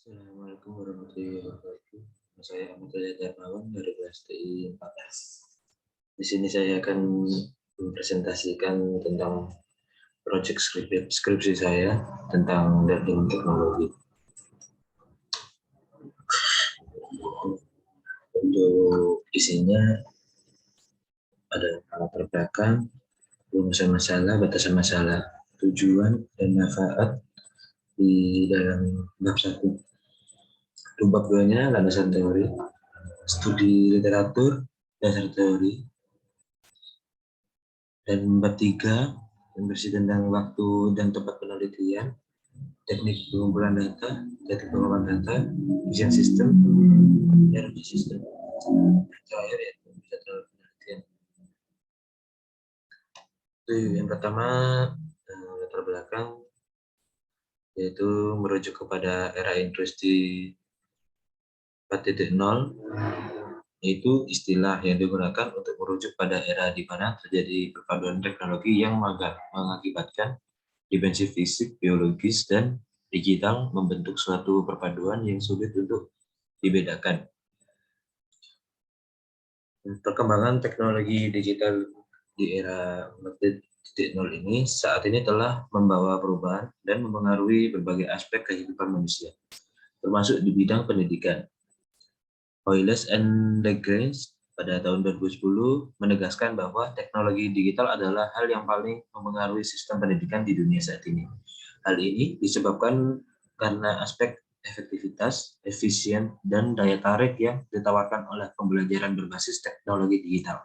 Assalamualaikum warahmatullahi wabarakatuh. Saya Ahmad Yahya Darmawan dari PSTI 4S. Di sini saya akan mempresentasikan tentang proyek skripsi saya tentang learning teknologi. Untuk isinya ada latar belakang, rumusan masalah, batasan masalah, tujuan, dan manfaat di dalam bab 1. Bab 2-nya landasan teori, studi literatur, dasar teori, dan bab 3 yang bersih tentang waktu dan tempat penelitian, teknik pengumpulan data, teknik pengolahan data, desain sistem, dan uji sistem. Terakhir yaitu metode penelitian. Itu yang pertama, latar belakang, yaitu merujuk kepada era industri 4.0, yaitu istilah yang digunakan untuk merujuk pada era di mana terjadi perpaduan teknologi yang mengakibatkan dimensi fisik, biologis, dan digital membentuk suatu perpaduan yang sulit untuk dibedakan. Perkembangan teknologi digital di era 4.0 ini saat ini telah membawa perubahan dan mempengaruhi berbagai aspek kehidupan manusia, termasuk di bidang pendidikan. Hoyles and Lagrange pada tahun 2010 menegaskan bahwa teknologi digital adalah hal yang paling mempengaruhi sistem pendidikan di dunia saat ini. Hal ini disebabkan karena aspek efektivitas, efisien, dan daya tarik yang ditawarkan oleh pembelajaran berbasis teknologi digital.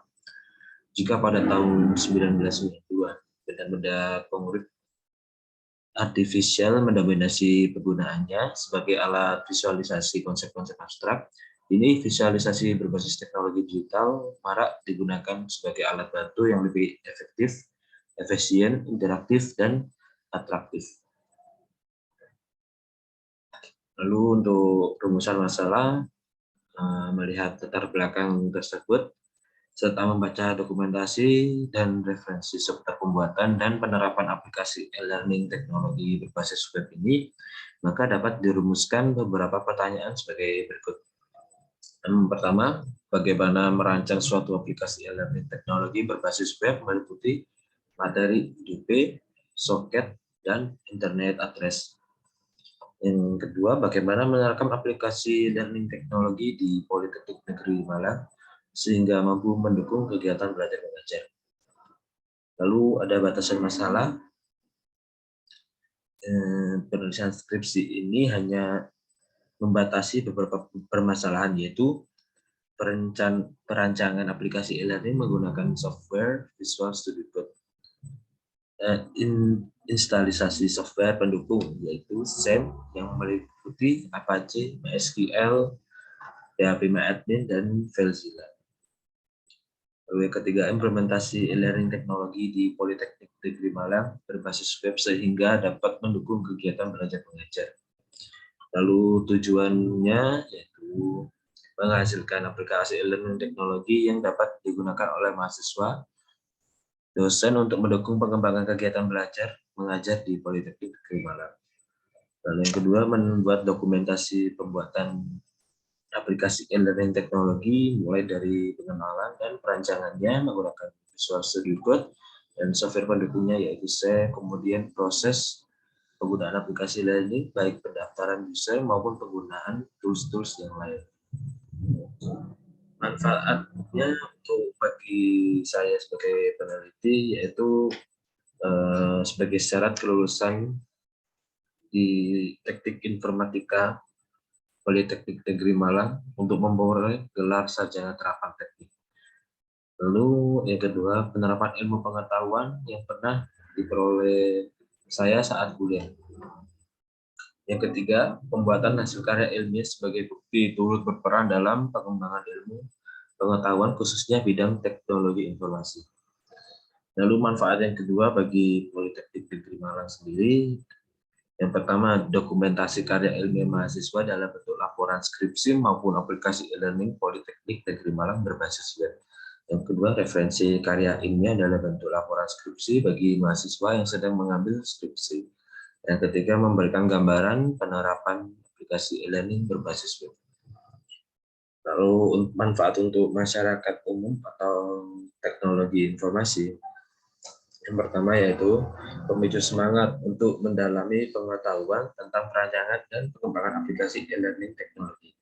Jika pada tahun 1992 benda-benda pengurus artifisial mendominasi penggunaannya sebagai alat visualisasi konsep-konsep abstrak, ini visualisasi berbasis teknologi digital marak digunakan sebagai alat bantu yang lebih efektif, efisien, interaktif, dan atraktif. Lalu untuk rumusan masalah, melihat latar belakang tersebut, serta membaca dokumentasi dan referensi seputar pembuatan dan penerapan aplikasi e-learning teknologi berbasis web ini, maka dapat dirumuskan beberapa pertanyaan sebagai berikut. Pertama, bagaimana merancang suatu aplikasi e-learning teknologi berbasis web meliputi materi UDP, soket, dan internet address. Yang kedua, bagaimana menerapkan aplikasi learning teknologi di Politeknik Negeri Malang sehingga mampu mendukung kegiatan belajar mengajar. Lalu ada batasan masalah. Penulisan skripsi ini hanya membatasi beberapa permasalahan, yaitu perancangan aplikasi e-learning menggunakan software Visual Studio Code, instalisasi software pendukung yaitu SAM yang meliputi Apache, MySQL, PHP-MyAdmin, dan FileZilla. Lalu yang ketiga, implementasi e-learning teknologi di Politeknik Negeri Malang berbasis web sehingga dapat mendukung kegiatan belajar mengajar. Lalu tujuannya yaitu menghasilkan aplikasi e-learning teknologi yang dapat digunakan oleh mahasiswa, dosen untuk mendukung pengembangan kegiatan belajar mengajar di Politeknik Negeri Malang. Lalu yang kedua, membuat dokumentasi pembuatan aplikasi e-learning teknologi mulai dari pengenalan dan perancangannya menggunakan Visual Studio Code dan software pendukungnya yaitu C, kemudian proses penggunaan aplikasi learning baik pendaftaran user maupun penggunaan tools-tools yang lain. Manfaatnya untuk bagi saya sebagai peneliti yaitu sebagai syarat kelulusan di Teknik Informatika Politeknik Negeri Malang untuk memperoleh gelar sarjana terapan teknik. Lalu yang kedua, penerapan ilmu pengetahuan yang pernah diperoleh saya saat kuliah. Yang ketiga, pembuatan hasil karya ilmiah sebagai bukti turut berperan dalam pengembangan ilmu pengetahuan khususnya bidang teknologi informasi. Lalu manfaat yang kedua bagi Politeknik Negeri Malang sendiri, yang pertama dokumentasi karya ilmiah mahasiswa dalam bentuk laporan skripsi maupun aplikasi e-learning Politeknik Negeri Malang berbasis web. Yang kedua, referensi karya ilmiah dalam bentuk laporan skripsi bagi mahasiswa yang sedang mengambil skripsi. Yang ketiga, memberikan gambaran penerapan aplikasi e-learning berbasis web. Lalu manfaat untuk masyarakat umum atau teknologi informasi. Yang pertama yaitu pemicu semangat untuk mendalami pengetahuan tentang perancangan dan pengembangan aplikasi e-learning teknologi.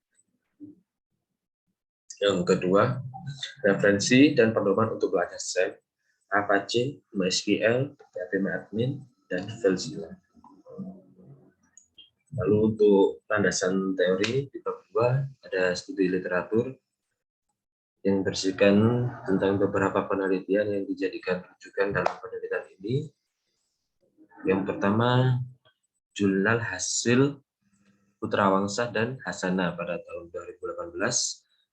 Yang kedua, referensi dan pedoman untuk belajar SEM, Apache, MySQL, PHP Admin, dan FileZilla. Lalu untuk landasan teori di bab 2 ada studi literatur yang berisikan tentang beberapa penelitian yang dijadikan rujukan dalam penelitian ini. Yang pertama, jurnal hasil Putrawangsa dan Hasana pada tahun 2018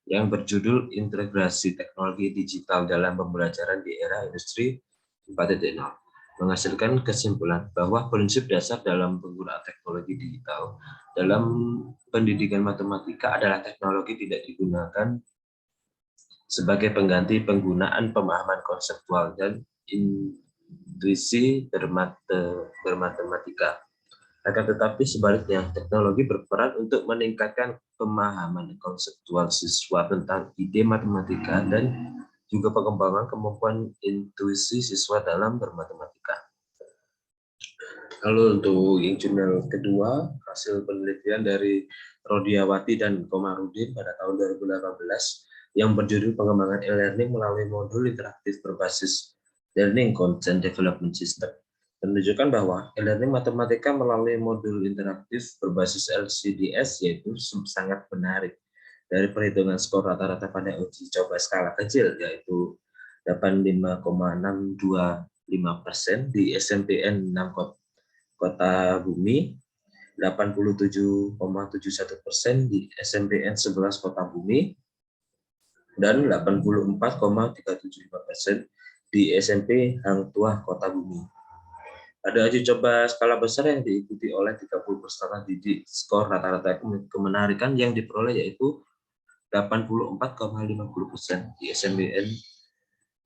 yang berjudul Integrasi Teknologi Digital dalam Pembelajaran di Era Industri 4.0, menghasilkan kesimpulan bahwa prinsip dasar dalam penggunaan teknologi digital dalam pendidikan matematika adalah teknologi tidak digunakan sebagai pengganti penggunaan pemahaman konseptual dan intuisi bermatematika. Akan tetapi sebaliknya, teknologi berperan untuk meningkatkan pemahaman konseptual siswa tentang ide matematika dan juga pengembangan kemampuan intuisi siswa dalam bermatematika. Lalu untuk yang jurnal kedua, hasil penelitian dari Rodiawati dan Komarudin pada tahun 2018 yang berjudul pengembangan e-learning melalui modul interaktif berbasis Learning Content Development System, menunjukkan bahwa e-learning matematika melalui modul interaktif berbasis LCDS yaitu sangat menarik. Dari perhitungan skor rata-rata pada uji coba skala kecil yaitu 85,625% di SMPN 6 Kota Bumi, 87,71% di SMPN 11 Kota Bumi, dan 84,375% di SMP Hang Tuah Kota Bumi. Ada uji coba skala besar yang diikuti oleh 30 peserta didik. Skor rata-rata kemenarikan yang diperoleh yaitu 84,50% di SMPN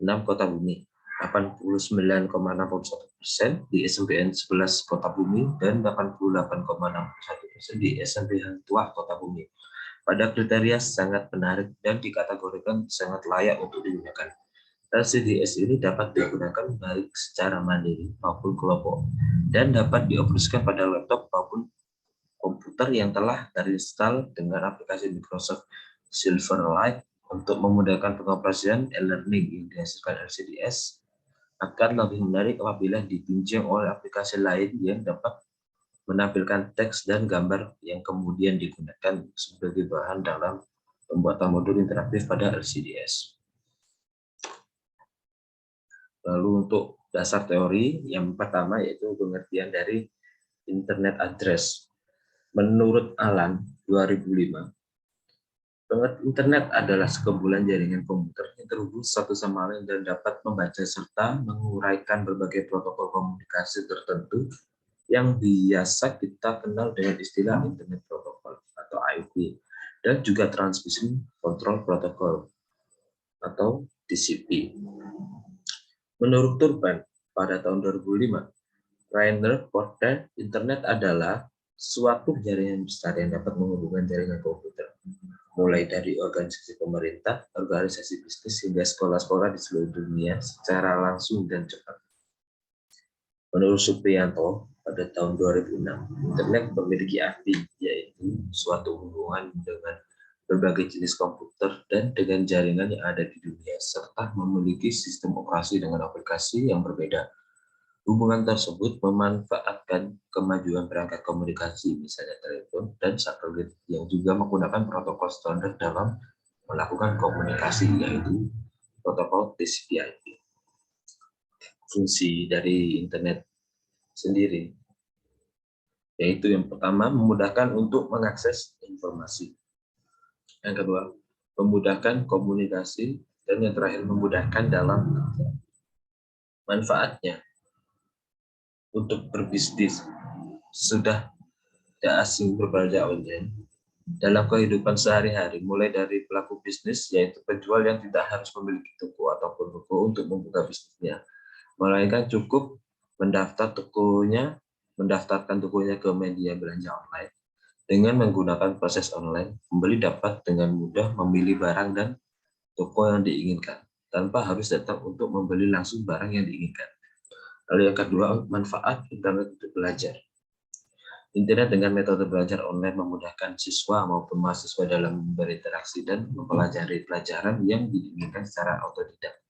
6 Kota Bumi, 89,61% di SMPN 11 Kota Bumi, dan 88,61% di SMP Hang Tuah Kota Bumi. Pada kriteria sangat menarik dan dikategorikan sangat layak untuk digunakan. LCDS ini dapat digunakan baik secara mandiri maupun kelompok dan dapat dioperasikan pada laptop maupun komputer yang telah terinstall dengan aplikasi Microsoft Silverlight. Untuk memudahkan pengoperasian e-learning yang dihasilkan LCDS akan lebih menarik apabila ditunjang oleh aplikasi lain yang dapat menampilkan teks dan gambar yang kemudian digunakan sebagai bahan dalam pembuatan modul interaktif pada LCDS. Lalu untuk dasar teori, yang pertama yaitu pengertian dari Internet Address. Menurut Alan 2005, Internet adalah sekumpulan jaringan komputer yang terhubung satu sama lain dan dapat membaca serta menguraikan berbagai protokol komunikasi tertentu yang biasa kita kenal dengan istilah Internet Protocol atau IP, dan juga Transmission Control Protocol atau TCP. Menurut Turban pada tahun 2005, Rainer Porter, Internet adalah suatu jaringan besar yang dapat menghubungkan jaringan komputer, mulai dari organisasi pemerintah, organisasi bisnis, hingga sekolah-sekolah di seluruh dunia secara langsung dan cepat. Menurut Supriyanto, pada tahun 2006, Internet memiliki arti, yaitu suatu hubungan dengan berbagai jenis komputer dan dengan jaringan yang ada di dunia, serta memiliki sistem operasi dengan aplikasi yang berbeda. Hubungan tersebut memanfaatkan kemajuan perangkat komunikasi, misalnya telepon dan satelit, yang juga menggunakan protokol standar dalam melakukan komunikasi, yaitu protokol TCP/IP. Fungsi dari Internet sendiri, yaitu yang pertama memudahkan untuk mengakses informasi, yang kedua memudahkan komunikasi, dan yang terakhir memudahkan dalam kerja. Manfaatnya untuk berbisnis sudah tidak asing berbelanja online dalam kehidupan sehari-hari, mulai dari pelaku bisnis yaitu penjual yang tidak harus memiliki toko ataupun toko untuk membuka bisnisnya, melainkan cukup mendaftarkan tokonya ke media belanja online Dengan menggunakan proses online, pembeli dapat dengan mudah memilih barang dan toko yang diinginkan, tanpa harus datang untuk membeli langsung barang yang diinginkan. Lalu yang kedua, manfaat internet untuk belajar. Internet dengan metode belajar online memudahkan siswa maupun mahasiswa dalam berinteraksi dan mempelajari pelajaran yang diinginkan secara otodidak.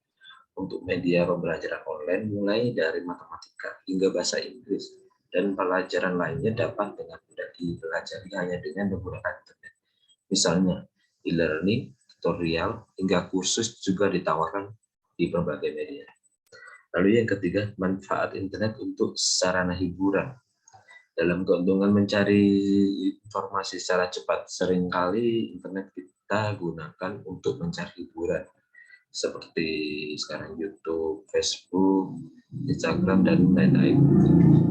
Untuk media pembelajaran online mulai dari matematika hingga bahasa Inggris dan pelajaran lainnya dapat dengan mudah dipelajari hanya dengan menggunakan internet. Misalnya, e-learning, tutorial, hingga kursus juga ditawarkan di berbagai media. Lalu yang ketiga, manfaat internet untuk sarana hiburan. Dalam keuntungan mencari informasi secara cepat, seringkali internet kita gunakan untuk mencari hiburan, seperti sekarang YouTube, Facebook, Instagram, dan lain-lain.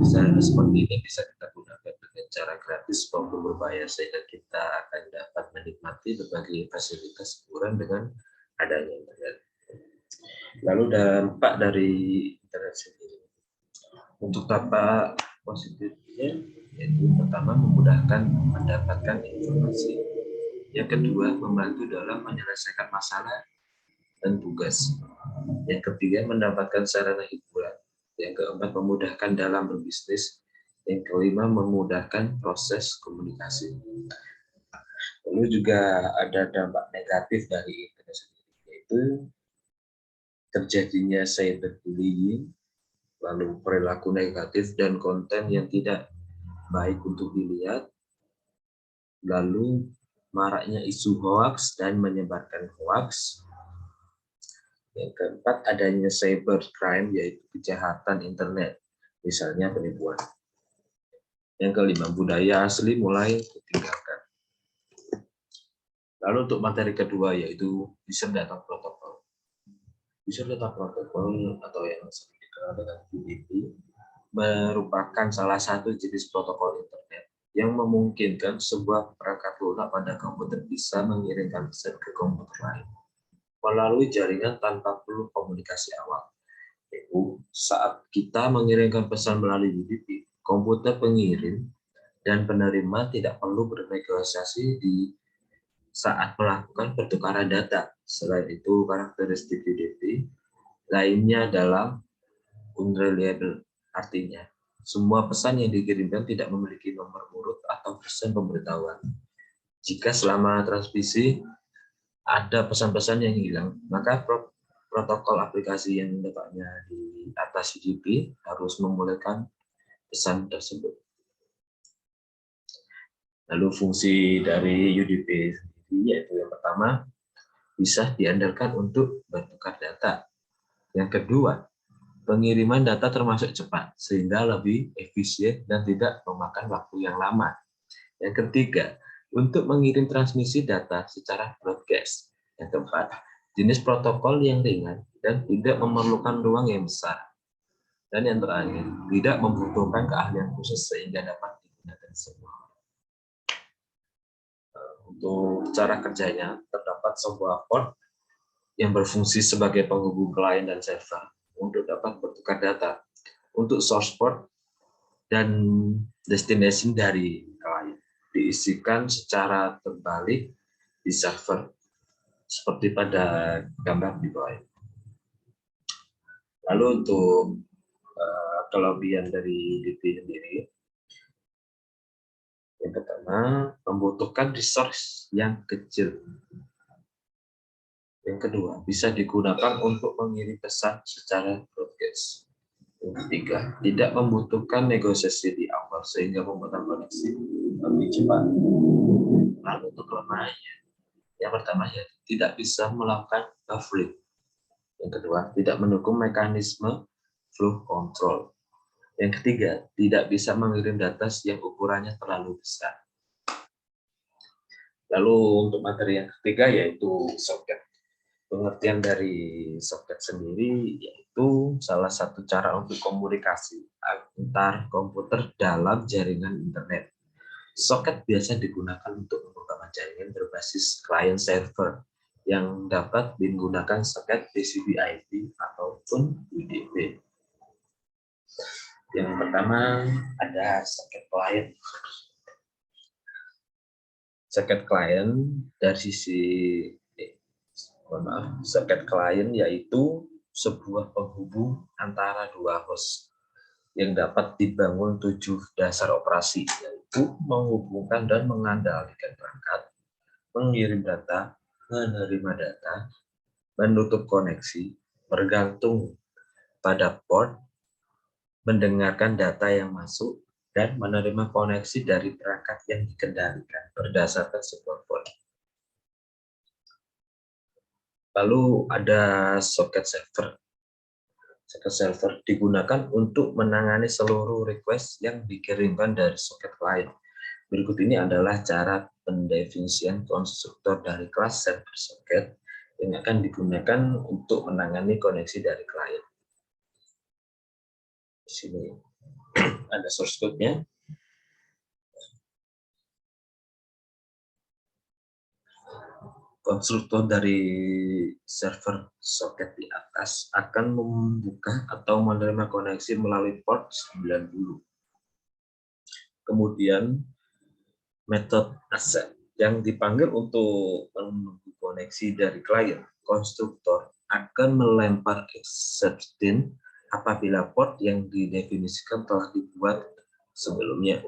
Sarana seperti ini bisa kita gunakan dengan cara gratis maupun berbayar, sehingga kita akan dapat menikmati berbagai fasilitas hiburan dengan adanya internet. Lalu dampak dari internet sendiri. Untuk dampak positifnya, yaitu pertama memudahkan mendapatkan informasi. Yang kedua, membantu dalam menyelesaikan masalah dan tugas. Yang ketiga, mendapatkan sarana hiburan. Yang keempat, memudahkan dalam berbisnis. Yang kelima, memudahkan proses komunikasi. Lalu juga ada dampak negatif dari internet sendiri, yaitu terjadinya cyberbullying, lalu perilaku negatif dan konten yang tidak baik untuk dilihat, lalu maraknya isu hoax dan menyebarkan hoax. Yang keempat, adanya cybercrime, yaitu kejahatan internet, misalnya penipuan. Yang kelima, budaya asli mulai ditinggalkan. Lalu untuk materi kedua, yaitu user data protokol. User data protokol atau yang sering dikenal dengan UDP merupakan salah satu jenis protokol internet yang memungkinkan sebuah perangkat lunak pada komputer bisa mengirimkan pesan ke komputer lain melalui jaringan tanpa perlu komunikasi awal. Yaitu saat kita mengirimkan pesan melalui UDP, komputer pengirim dan penerima tidak perlu bernegosiasi di saat melakukan pertukaran data. Selain itu, karakteristik UDP lainnya adalah unreliable, artinya semua pesan yang dikirimkan tidak memiliki nomor urut atau pesan pemberitahuan. Jika selama transmisi ada pesan-pesan yang hilang, maka protokol aplikasi yang letaknya di atas UDP harus memulihkan pesan tersebut. Lalu fungsi dari UDP sendiri, yaitu yang pertama, bisa diandalkan untuk bertukar data. Yang kedua, pengiriman data termasuk cepat, sehingga lebih efisien dan tidak memakan waktu yang lama. Yang ketiga, untuk mengirim transmisi data secara broadcast. Yang keempat, jenis protokol yang ringan dan tidak memerlukan ruang yang besar. Dan yang terakhir, tidak membutuhkan keahlian khusus sehingga dapat digunakan semua. Untuk cara kerjanya, terdapat sebuah port yang berfungsi sebagai penghubung klien dan server untuk dapat bertukar data. Untuk source port dan destination dari klien diisikan secara terbalik di server, seperti pada gambar di bawah. Lalu untuk kelebihan dari UDP sendiri, yang pertama, membutuhkan resource yang kecil. Yang kedua, bisa digunakan untuk mengirim pesan secara broadcast. Yang ketiga, tidak membutuhkan negosiasi di awal sehingga membuat koneksi lebih cepat. Lalu untuk kelemahannya, yang pertama ya tidak bisa melakukan buffering. Yang kedua, tidak mendukung mekanisme flow control. Yang ketiga, tidak bisa mengirim data yang ukurannya terlalu besar. Lalu untuk materi yang ketiga yaitu soket. Pengertian dari soket sendiri yaitu salah satu cara untuk komunikasi antar komputer dalam jaringan internet. Soket biasa digunakan untuk pengembangan jaringan berbasis client server yang dapat menggunakan soket TCP IP ataupun UDP. Yang pertama ada soket client. socket client dari sisi socket client yaitu sebuah penghubung antara dua host yang dapat dibangun 7 dasar operasi, yaitu menghubungkan dan mengendalikan perangkat, mengirim data, menerima data, menutup koneksi, bergantung pada port, mendengarkan data yang masuk, dan menerima koneksi dari perangkat yang dikendalikan berdasarkan sebuah port. Lalu ada socket server. Socket server digunakan untuk menangani seluruh request yang dikirimkan dari socket client. Berikut ini adalah cara pendefinisian konstruktor dari kelas server socket yang akan digunakan untuk menangani koneksi dari klien. Di sini ada source code-nya. Konstruktor dari server socket di atas akan membuka atau menerima koneksi melalui port 90. Kemudian metode asset yang dipanggil untuk menunggu koneksi dari klien. Konstruktor akan melempar exception apabila port yang didefinisikan telah dibuat sebelumnya.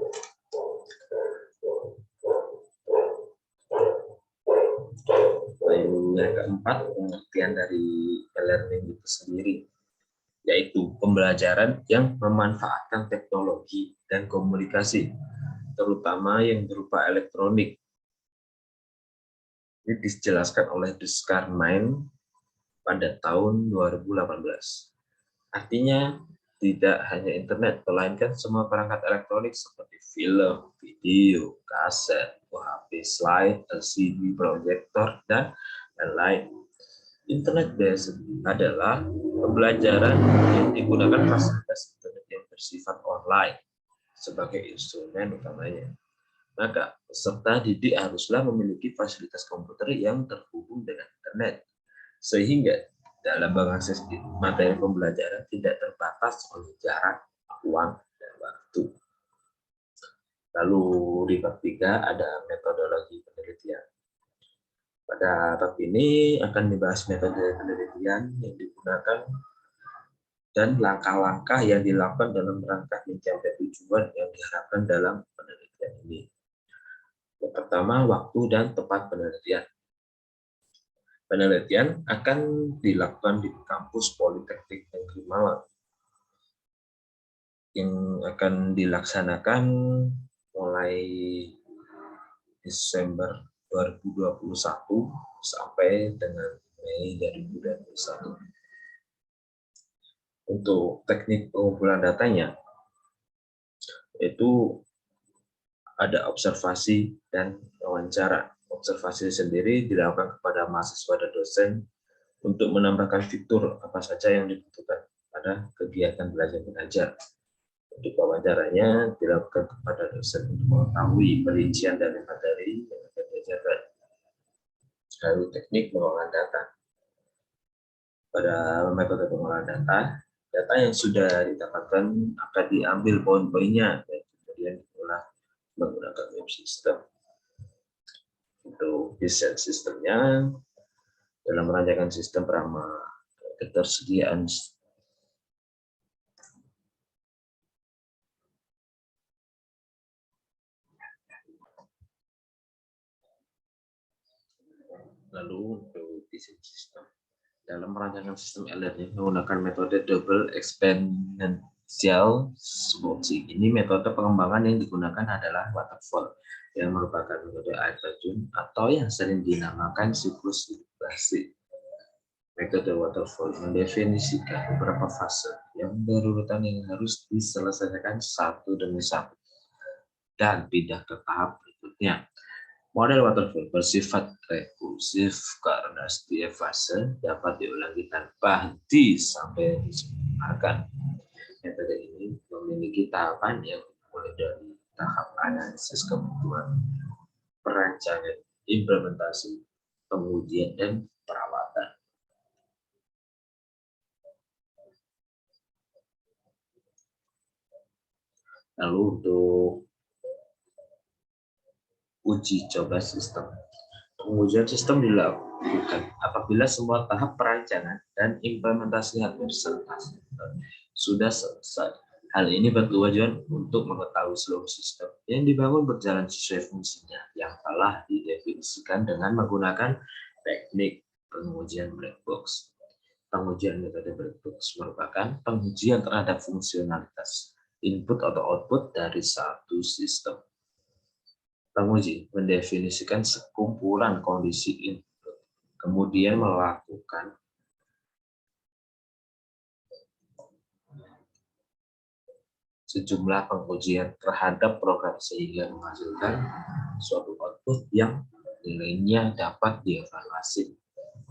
Yang keempat, pengertian dari e-learning itu sendiri, yaitu pembelajaran yang memanfaatkan teknologi dan komunikasi, terutama yang berupa elektronik. Ini dijelaskan oleh Durkheim pada tahun 2018. Artinya, tidak hanya internet, melainkan semua perangkat elektronik seperti film, video, kaset, HP, slide, LCD, proyektor, dan lain-lain. Internet-based adalah pembelajaran yang digunakan fasilitas internet yang bersifat online sebagai instrumen utamanya. Maka, peserta didik haruslah memiliki fasilitas komputer yang terhubung dengan internet, sehingga dalam mengakses materi pembelajaran tidak terbatas oleh jarak, uang, dan waktu. Lalu di bab 3 ada metodologi penelitian. Pada bab ini akan dibahas metode penelitian yang digunakan dan langkah-langkah yang dilakukan dalam rangka mencapai tujuan yang diharapkan dalam penelitian ini. Yang pertama, waktu dan tempat penelitian. Penelitian akan dilakukan di kampus Politeknik Negeri Malang yang akan dilaksanakan mulai Desember 2021 sampai dengan Mei 2021. Untuk teknik pengumpulan datanya, itu ada observasi dan wawancara. Observasi sendiri dilakukan kepada mahasiswa dan dosen untuk menambahkan fitur apa saja yang dibutuhkan pada kegiatan belajar mengajar. Untuk wawancaranya dilakukan kepada dosen untuk mengetahui perincian dari materi yang akan diajarkan. Lalu teknik pengolahan data. Pada metode pengolahan data, data yang sudah didapatkan akan diambil poin-poinnya dan kemudian diolah menggunakan web system. Untuk desain sistemnya, dalam merancangkan sistem perama ketersediaan lalu untuk desain sistem. Dalam merancangkan sistem e-learning menggunakan metode double exponential smoothing. Ini metode pengembangan yang digunakan adalah waterfall, yang merupakan metode air terjun atau yang sering dinamakan siklus iterasi. Metode waterfall mendefinisikan beberapa fase yang berurutan yang harus diselesaikan satu demi satu dan pindah ke tahap berikutnya. Model waterfall bersifat rekursif karena setiap fase dapat diulangi tanpa henti sampai disempurnakan. Metode ini memiliki tahapan yang mulai dari tahap analisis kebutuhan, perancangan, implementasi, pengujian, dan perawatan. Lalu untuk uji coba sistem. Pengujian sistem dilakukan apabila semua tahap perancangan dan implementasi hardware sudah selesai. Hal ini bertujuan untuk mengetahui seluruh sistem yang dibangun berjalan sesuai fungsinya yang telah didefinisikan dengan menggunakan teknik pengujian black box. Pengujian metode black box merupakan pengujian terhadap fungsionalitas input atau output dari satu sistem. Penguji mendefinisikan sekumpulan kondisi input, kemudian melakukan sejumlah pengujian terhadap program sehingga menghasilkan suatu output yang nilainya dapat dievaluasi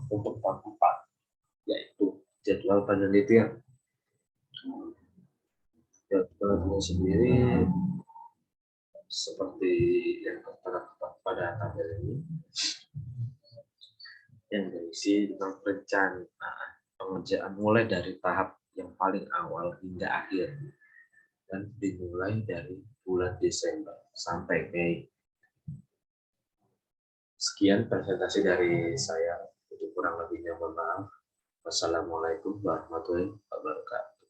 untuk tahap 4, yaitu jadwal penelitian. Jadwalnya sendiri seperti yang tertera pada tabel ini, yang berisi tentang perencanaan pengerjaan mulai dari tahap yang paling awal hingga akhir dan dimulai dari bulan Desember sampai Mei. Sekian presentasi dari saya. Itu kurang lebihnya mohon maaf. Wassalamualaikum warahmatullahi wabarakatuh.